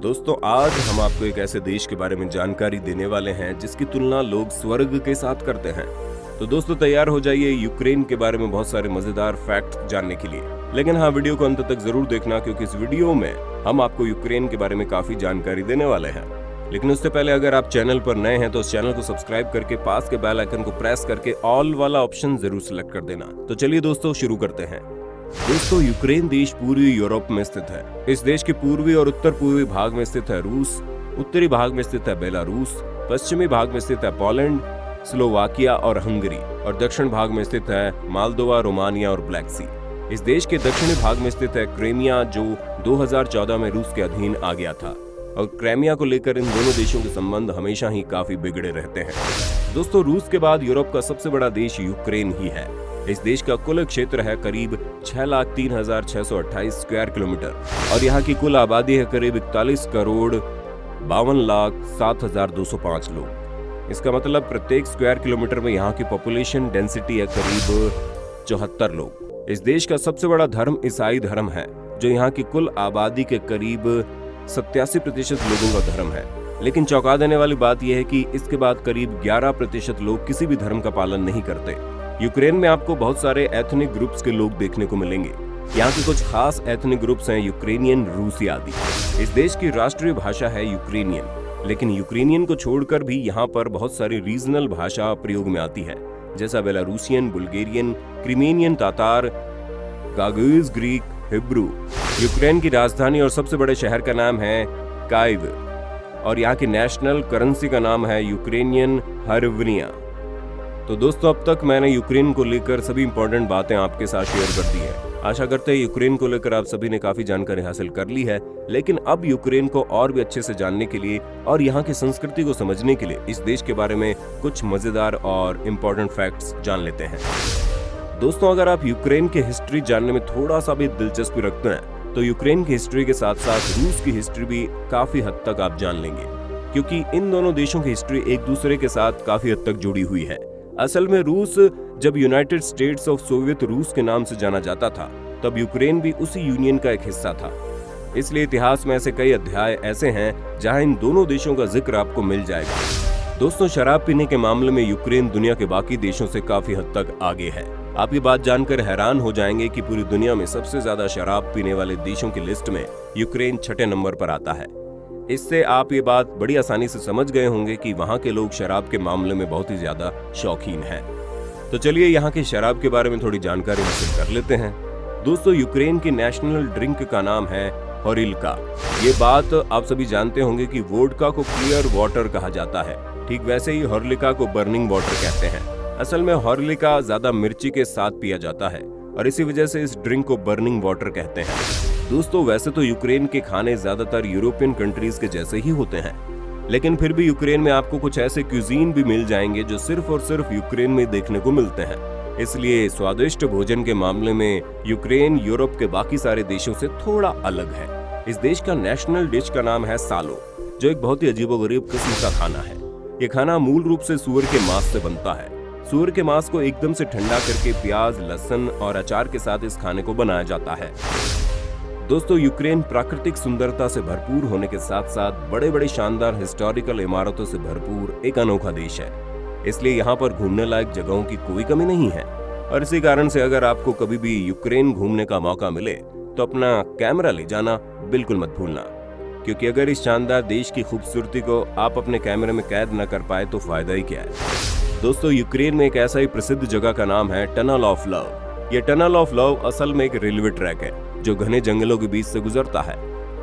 दोस्तों आज हम आपको एक ऐसे देश के बारे में जानकारी देने वाले हैं जिसकी तुलना लोग स्वर्ग के साथ करते हैं। तो दोस्तों तैयार हो जाइए यूक्रेन के बारे में बहुत सारे मजेदार फैक्ट जानने के लिए। लेकिन हाँ, वीडियो को अंत तक जरूर देखना क्योंकि इस वीडियो में हम आपको यूक्रेन के बारे में काफी जानकारी देने वाले हैं। लेकिन उससे पहले अगर आप चैनल पर नए हैं तो उस चैनल को सब्सक्राइब करके पास के बेल आइकन को प्रेस करके ऑल वाला ऑप्शन जरूर सिलेक्ट कर देना। तो चलिए दोस्तों शुरू करते हैं। दोस्तों यूक्रेन देश पूर्वी यूरोप में स्थित है। इस देश के पूर्वी और उत्तर पूर्वी भाग में स्थित है रूस, उत्तरी भाग में स्थित है बेलारूस, पश्चिमी भाग में स्थित है पोलैंड, स्लोवाकिया और हंगरी, और दक्षिण भाग में स्थित है मालदोवा, रोमानिया और ब्लैक सी। इस देश के दक्षिणी भाग में स्थित है क्रीमिया जो 2014 में रूस के अधीन आ गया था, और क्रीमिया को लेकर इन दोनों देशों के संबंध हमेशा ही काफी बिगड़े रहते हैं। दोस्तों रूस के बाद यूरोप का सबसे बड़ा देश यूक्रेन ही है। इस देश का कुल क्षेत्र है करीब 6,03,628 स्क्वायर किलोमीटर और यहाँ की कुल आबादी है करीब 41,52,07,205 लोग। इसका मतलब प्रत्येक स्क्वायर किलोमीटर में यहाँ की पॉपुलेशन डेंसिटी है करीब 74 लोग। इस देश का सबसे बड़ा धर्म ईसाई धर्म है जो यहाँ की कुल आबादी के करीब 87% लोगों का धर्म है। लेकिन चौंका देने वाली बात यह है कि इसके बाद करीब 11% लोग किसी भी धर्म का पालन नहीं करते। यूक्रेन में आपको बहुत सारे एथनिक ग्रुप्स के लोग देखने को मिलेंगे। यहाँ के कुछ खास एथनिक ग्रुप्स हैं यूक्रेनियन, रूसी आदि। इस देश की राष्ट्रीय भाषा है यूक्रेनियन, लेकिन यूक्रेनियन को छोड़कर भी यहाँ पर बहुत सारी रीजनल भाषा प्रयोग में आती है, जैसा Belarusian, Bulgarian, Crimean, Tatar, Gagauz, Greek, Hebrew. Ukraine की राजधानी और सबसे बड़े शहर का नाम है काइव और यहाँ की नेशनल करेंसी का नाम है यूक्रेनियन हरिवनिया। तो दोस्तों अब तक मैंने यूक्रेन को लेकर सभी इंपॉर्टेंट बातें आपके साथ शेयर कर दी है। आशा करते हैं यूक्रेन को लेकर आप सभी ने काफी जानकारी हासिल कर ली है। लेकिन अब यूक्रेन को और भी अच्छे से जानने के लिए और यहाँ की संस्कृति को समझने के लिए इस देश के बारे में कुछ मजेदार और इम्पोर्टेंट फैक्ट्स जान लेते हैं। दोस्तों अगर आप यूक्रेन की हिस्ट्री जानने में थोड़ा सा भी दिलचस्पी रखते हैं तो यूक्रेन की हिस्ट्री के साथ साथ रूस की हिस्ट्री भी काफी हद तक आप जान लेंगे, क्योंकि इन दोनों देशों की हिस्ट्री एक दूसरे के साथ काफी हद तक जुड़ी हुई है। असल में रूस जब यूनाइटेड स्टेट्स ऑफ सोवियत रूस के नाम से जाना जाता था तब यूक्रेन भी उसी यूनियन का एक हिस्सा था। इसलिए इतिहास में ऐसे कई अध्याय ऐसे हैं जहां इन दोनों देशों का जिक्र आपको मिल जाएगा। दोस्तों शराब पीने के मामले में यूक्रेन दुनिया के बाकी देशों से काफी हद तक आगे है। आप ये बात जानकर हैरान हो जाएंगे कि पूरी दुनिया में सबसे ज्यादा शराब पीने वाले देशों की लिस्ट में यूक्रेन 6ठे नंबर पर आता है। इससे आप ये बात बड़ी आसानी से समझ गए होंगे कि वहाँ के लोग शराब के मामले में बहुत ही ज्यादा शौकीन हैं। तो चलिए यहाँ की शराब के बारे में थोड़ी जानकारी हासिल कर लेते हैं। दोस्तों यूक्रेन की नेशनल ड्रिंक का नाम है होरिल्का। ये बात आप सभी जानते होंगे कि वोडका को क्लियर वाटर कहा जाता है, ठीक वैसे ही होरिल्का को बर्निंग वाटर कहते हैं। असल में होरिल्का ज्यादा मिर्ची के साथ पिया जाता है और इसी वजह से इस ड्रिंक को बर्निंग वाटर कहते हैं। दोस्तों वैसे तो यूक्रेन के खाने ज्यादातर यूरोपियन कंट्रीज के जैसे ही होते हैं, लेकिन फिर भी यूक्रेन में आपको कुछ ऐसे क्यूजीन भी मिल जाएंगे जो सिर्फ और सिर्फ यूक्रेन में देखने को मिलते हैं। इसलिए स्वादिष्ट भोजन के मामले में यूक्रेन यूरोप के बाकी सारे देशों से थोड़ा अलग है। इस देश का नेशनल डिश का नाम है सालो, जो एक बहुत ही अजीबोगरीब किस्म का खाना है। ये खाना मूल रूप से सूअर के मांस से बनता है। सूअर के मांस को एकदम से ठंडा करके प्याज, लहसुन और अचार के साथ इस खाने को बनाया जाता है। दोस्तों यूक्रेन प्राकृतिक सुंदरता से भरपूर होने के साथ साथ बड़े बड़े शानदार हिस्टोरिकल इमारतों से भरपूर एक अनोखा देश है। इसलिए यहाँ पर घूमने लायक जगहों की कोई कमी नहीं है। और इसी कारण से अगर आपको कभी भी यूक्रेन घूमने का मौका मिले तो अपना कैमरा ले जाना बिल्कुल मत भूलना, क्योंकि अगर इस शानदार देश की खूबसूरती को आप अपने कैमरे में कैद न कर पाए तो फायदा ही क्या है। दोस्तों यूक्रेन में एक ऐसा ही प्रसिद्ध जगह का नाम है टनल ऑफ लव। ये टनल ऑफ लव असल में एक रेलवे ट्रैक है जो घने जंगलों के बीच से गुजरता है।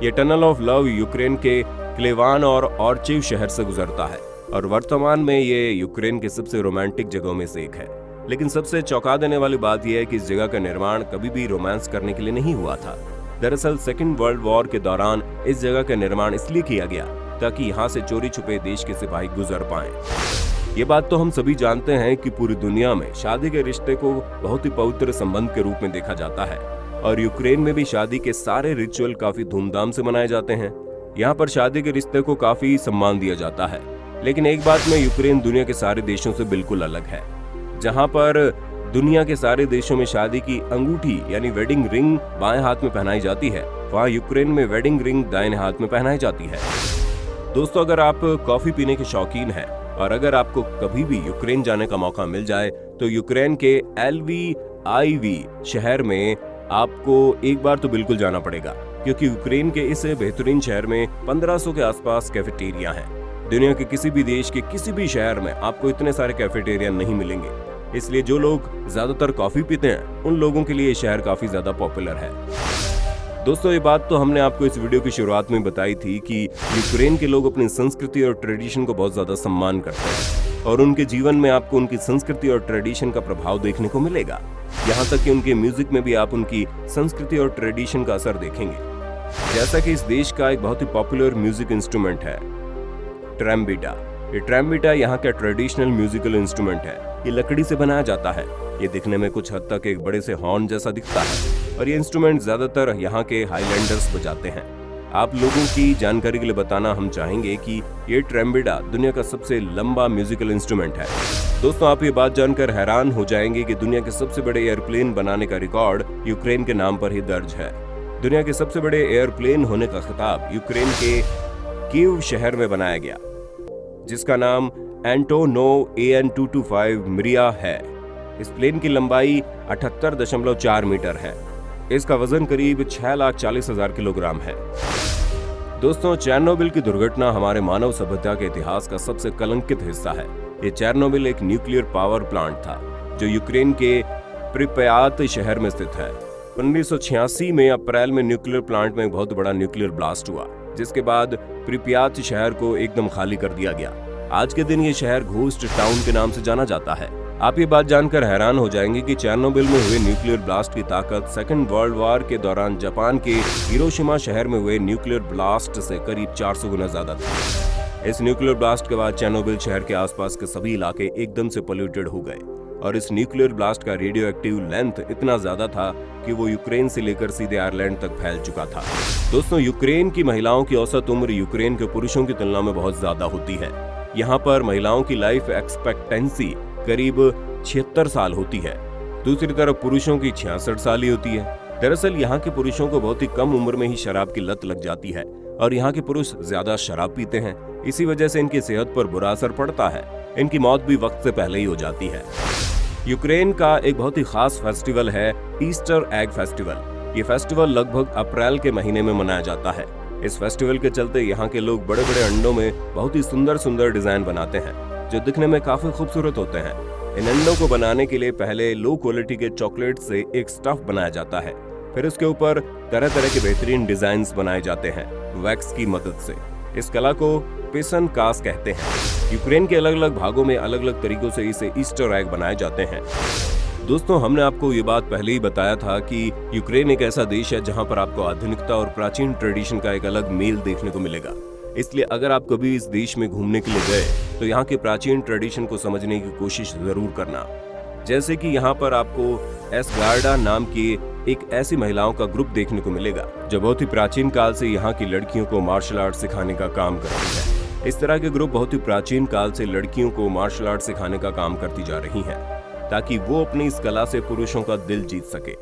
ये टनल ऑफ लव यूक्रेन के क्लेवान और ऑर्चिव शहर से गुजरता है और वर्तमान में ये यूक्रेन के सबसे रोमांटिक जगहों में से एक है। लेकिन सबसे चौंका देने वाली बात यह है कि इस जगह का निर्माण कभी भी रोमांस करने के लिए नहीं हुआ था। दरअसल सेकेंड वर्ल्ड वॉर के दौरान इस जगह का निर्माण इसलिए किया गया ताकि यहाँ से चोरी छुपे देश के सिपाही गुजर पाएं। ये बात तो हम सभी जानते हैं कि पूरी दुनिया में शादी के रिश्ते को बहुत ही पवित्र संबंध के रूप में देखा जाता है और यूक्रेन में भी शादी के सारे रिचुअल काफी धूमधाम से मनाए जाते हैं। यहाँ पर शादी के रिश्ते को काफी सम्मान दिया जाता है। लेकिन एक बात में यूक्रेन दुनिया के सारे देशों से बिल्कुल अलग है। जहाँ पर दुनिया के सारे देशों में शादी की अंगूठी यानी वेडिंग रिंग बाएं हाथ में पहनाई जाती है, वहाँ यूक्रेन में वेडिंग रिंग दाहिने हाथ में पहनाई जाती है। दोस्तों, अगर आप कॉफी पीने के शौकीन हैं और अगर आपको कभी भी यूक्रेन जाने का मौका मिल जाए तो यूक्रेन के एलवीआईवी शहर में आपको एक बार तो बिल्कुल जाना पड़ेगा, क्योंकि यूक्रेन के इस बेहतरीन शहर में 1500 के आसपास कैफेटेरिया हैं। दुनिया के किसी भी देश के किसी भी शहर में आपको इतने सारे कैफेटेरिया नहीं मिलेंगे, इसलिए जो लोग ज्यादातर कॉफी पीते हैं उन लोगों के लिए ये शहर काफी ज्यादा पॉपुलर है। दोस्तों, ये बात तो हमने आपको इस वीडियो की शुरुआत में बताई थी कि यूक्रेन के लोग अपनी संस्कृति और ट्रेडिशन को बहुत ज्यादा सम्मान करते हैं और उनके जीवन में आपको उनकी संस्कृति और ट्रेडिशन का प्रभाव देखने को मिलेगा। यहाँ तक कि उनके म्यूजिक में भी आप उनकी संस्कृति और ट्रेडिशन का असर देखेंगे। जैसा कि इस देश का एक बहुत ही पॉपुलर म्यूजिक इंस्ट्रूमेंट है ट्रम्बिटा। ये ट्रम्बिटा यहाँ का ट्रेडिशनल म्यूजिकल इंस्ट्रूमेंट है। ये लकड़ी से बनाया जाता है। ये दिखने में कुछ हद तक एक बड़े से हॉर्न जैसा दिखता है और ये इंस्ट्रूमेंट ज्यादातर यहाँ के हाईलैंडर्स बजाते हैं। आप लोगों की जानकारी के लिए बताना हम चाहेंगे कि ये ट्रम्बिटा दुनिया का सबसे लंबा म्यूजिकल इंस्ट्रूमेंट है। दोस्तों, आप ये बात जानकर हैरान हो जाएंगे कि दुनिया के सबसे बड़े एयरप्लेन बनाने का रिकॉर्ड यूक्रेन के नाम पर ही दर्ज है। दुनिया के सबसे बड़े एयरप्लेन होने का खिताब यूक्रेन के कीव शहर में बनाया गया, जिसका नाम एंटोनोव AN-225 मिरिया है। इस प्लेन की लंबाई 78.4 मीटर है। इसका वजन करीब 6,40,000 किलोग्राम है। दोस्तों, चेरनोबिल की दुर्घटना हमारे मानव सभ्यता के इतिहास का सबसे कलंकित हिस्सा है। ये चेरनोबिल एक न्यूक्लियर पावर प्लांट था जो यूक्रेन के प्रिप्यात शहर में स्थित है। 1986 में अप्रैल में न्यूक्लियर प्लांट में एक बहुत बड़ा न्यूक्लियर ब्लास्ट हुआ, जिसके बाद प्रिप्यात शहर को एकदम खाली कर दिया गया। आज के दिन ये शहर घोस्ट टाउन के नाम से जाना जाता है। आप ये बात जानकर हैरान हो जाएंगे कि चेरनोबिल में हुए न्यूक्लियर ब्लास्ट की ताकत सेकेंड वर्ल्ड वॉर के दौरान जापान के हिरोशिमा शहर में हुए न्यूक्लियर ब्लास्ट से करीब 400 गुना ज्यादा थी। इस न्यूक्लियर ब्लास्ट के बाद चेरनोबिल शहर के आसपास के सभी इलाके एकदम से पोल्यूटेड हो गए और इस न्यूक्लियर ब्लास्ट का रेडियो एक्टिव लेंथ इतना ज्यादा था कि वो यूक्रेन से लेकर सीधे आयरलैंड तक फैल चुका था। दोस्तों, यूक्रेन की महिलाओं की औसत उम्र यूक्रेन के पुरुषों की तुलना में बहुत ज्यादा होती है। यहाँ पर महिलाओं की लाइफ एक्सपेक्टेंसी करीब 76 साल होती है। दूसरी तरफ पुरुषों की 66 साल ही होती है। दरअसल यहाँ के पुरुषों को बहुत ही कम उम्र में ही शराब की लत लग जाती है और यहाँ के पुरुष ज्यादा शराब पीते हैं। इसी वजह से इनकी सेहत पर बुरा असर पड़ता है। इनकी मौत भी वक्त से पहले ही हो जाती है। यूक्रेन का एक बहुत ही खास फेस्टिवल है ईस्टर एग फेस्टिवल। ये फेस्टिवल लगभग अप्रैल के महीने में मनाया जाता है। इस फेस्टिवल के चलते यहाँ के लोग बड़े बड़े अंडों में बहुत ही सुंदर सुंदर डिजाइन बनाते हैं जो दिखने में काफी खूबसूरत होते हैं। इन अंडों को बनाने के लिए पहले लो क्वालिटी के चॉकलेट से एक स्टफ बनाया जाता है, फिर उसके ऊपर तरह तरह के बेहतरीन डिजाइन्स बनाए जाते हैं वैक्स की मदद से। इस कला को पिसन कास कहते हैं। यूक्रेन के अलग अलग भागों में अलग अलग तरीकों से इसे ईस्टर एग बनाए जाते हैं। दोस्तों, हमने आपको ये बात पहले ही बताया था कि यूक्रेन एक ऐसा देश है जहां पर आपको आधुनिकता और प्राचीन ट्रेडिशन का एक अलग मेल देखने को मिलेगा। इसलिए अगर आप कभी इस देश में घूमने के लिए गए तो यहाँ के प्राचीन ट्रेडिशन को समझने की कोशिश जरूर करना। जैसे कि यहाँ पर आपको एसगार्डा नाम की एक ऐसी महिलाओं का ग्रुप देखने को मिलेगा जो बहुत ही प्राचीन काल से यहाँ की लड़कियों को मार्शल आर्ट सिखाने का काम करती है। इस तरह के ग्रुप बहुत ही प्राचीन काल से लड़कियों को मार्शल आर्ट सिखाने का काम करती जा रही हैं ताकि वो अपनी इस कला से पुरुषों का दिल जीत सके।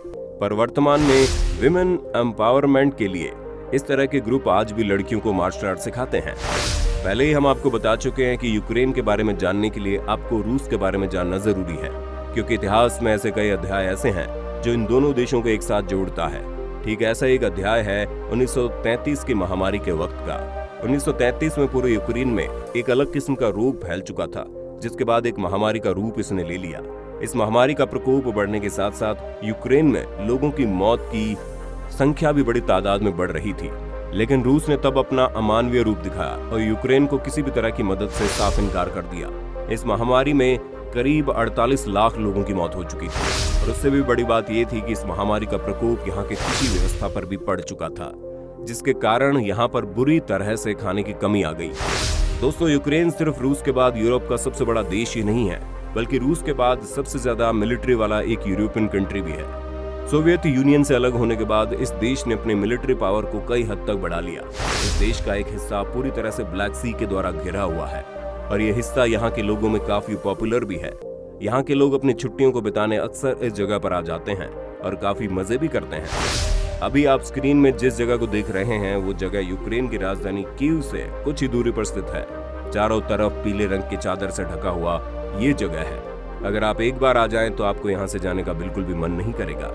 पर वर्तमान में विमेन एम्पावरमेंट के लिए इस तरह के ग्रुप आज भी लड़कियों को मार्शल आर्ट सिखाते हैं। पहले ही हम आपको बता चुके हैं कि यूक्रेन के बारे में जानने के लिए आपको रूस के बारे में जानना जरूरी है, क्योंकि इतिहास में ऐसे कई अध्याय ऐसे हैं जो इन दोनों देशों को एक साथ जोड़ता है। ठीक ऐसा एक अध्याय है 1933 की महामारी के वक्त का। 1933 में पूरे यूक्रेन में एक अलग किस्म का रोग फैल चुका था, जिसके बाद एक महामारी का रूप इसने ले लिया। इस महामारी का प्रकोप बढ़ने के साथ साथ यूक्रेन में लोगों की मौत की संख्या भी बड़ी तादाद में बढ़ रही थी। लेकिन रूस ने तब अपना अमानवीय रूप दिखाया और यूक्रेन को किसी भी तरह की मदद से साफ इनकार कर दिया। इस महामारी में करीब 48 लाख लोगों की मौत हो चुकी थी और उससे भी बड़ी बात यह थी कि इस महामारी का प्रकोप यहाँ के कृषि व्यवस्था पर भी पड़ चुका था, जिसके कारण यहाँ पर बुरी तरह से खाने की कमी आ गई। दोस्तों, यूक्रेन सिर्फ रूस के बाद यूरोप का सबसे बड़ा देश ही नहीं है, बल्कि रूस के बाद सबसे ज्यादा मिलिट्री वाला एक यूरोपियन कंट्री भी है। सोवियत यूनियन से अलग होने के बाद इस देश ने अपने मिलिट्री पावर को कई हद तक बढ़ा लिया। इस देश का एक हिस्सा पूरी तरह से ब्लैक सी के द्वारा घिरा हुआ है और यह हिस्सा यहाँ के लोगों में काफी पॉपुलर भी है। यहाँ के लोग अपनी छुट्टियों को बिताने अक्सर इस जगह पर आ जाते हैं और काफी मजे भी करते हैं। अभी आप स्क्रीन में जिस जगह को देख रहे हैं वो जगह यूक्रेन की राजधानी कीव से कुछ ही दूरी पर स्थित है। चारों तरफ पीले रंग की चादर से ढका हुआ ये जगह है। अगर आप एक बार आ जाएं तो आपको यहाँ से जाने का बिल्कुल भी मन नहीं करेगा।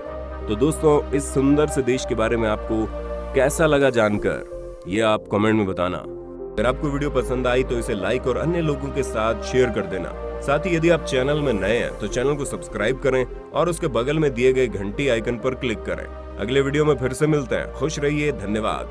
तो दोस्तों, इस सुंदर से देश के बारे में आपको कैसा लगा जानकर, ये आप कमेंट में बताना। अगर आपको वीडियो पसंद आई तो इसे लाइक और अन्य लोगों के साथ शेयर कर देना। साथ ही यदि आप चैनल में नए हैं तो चैनल को सब्सक्राइब करें और उसके बगल में दिए गए घंटी आइकन पर क्लिक करें। अगले वीडियो में फिर से मिलते हैं। खुश रहिए। धन्यवाद।